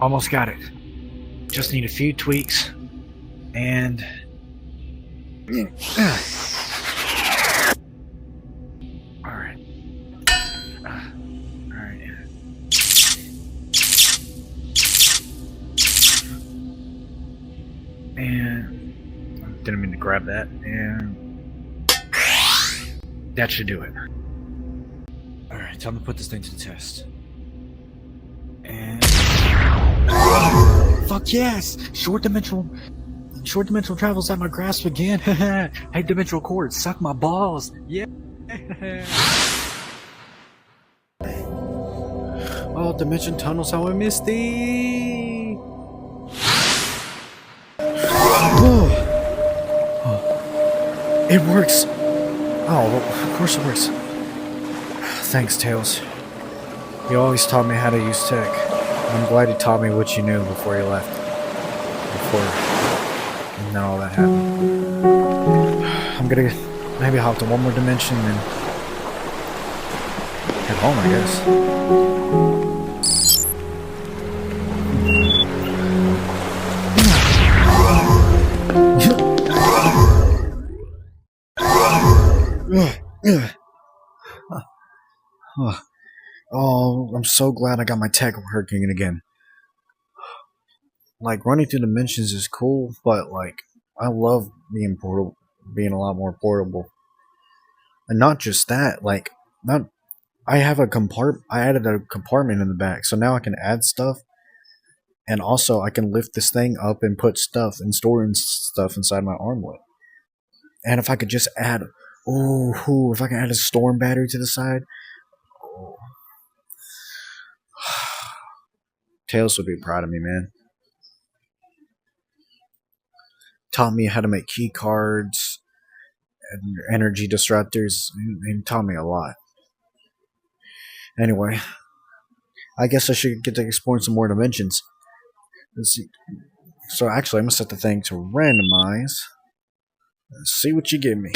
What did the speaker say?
Almost got it. Just need a few tweaks. And... Alright. Alright. And... Didn't mean to grab that. And... That should do it. Alright, time to put this thing to the test. And... Fuck yes! Short dimensional travel's at my grasp again. Hey, dimensional cords, suck my balls. Yeah. Oh, dimension tunnels, how I missed thee. Oh. It works. Oh, of course it works. Thanks, Tails. You always taught me how to use tech. I'm glad you taught me what you knew before you left. And then all that happened. I'm gonna maybe hop to one more dimension and head home, I guess. Oh, I'm so glad I got my tech working again. Like, running through dimensions is cool, but, like, I love being a lot more portable. And not just that, like, I added a compartment in the back, so now I can add stuff, and also I can lift this thing up and put stuff and store stuff inside my armlet. And if I could just add, if I can add a storm battery to the side, Tails would be proud of me, man. Taught me how to make key cards and energy disruptors, and taught me a lot. Anyway, I guess I should get to explore some more dimensions. Let's see. So actually, I'm gonna set the thing to randomize. Let's see what you give me.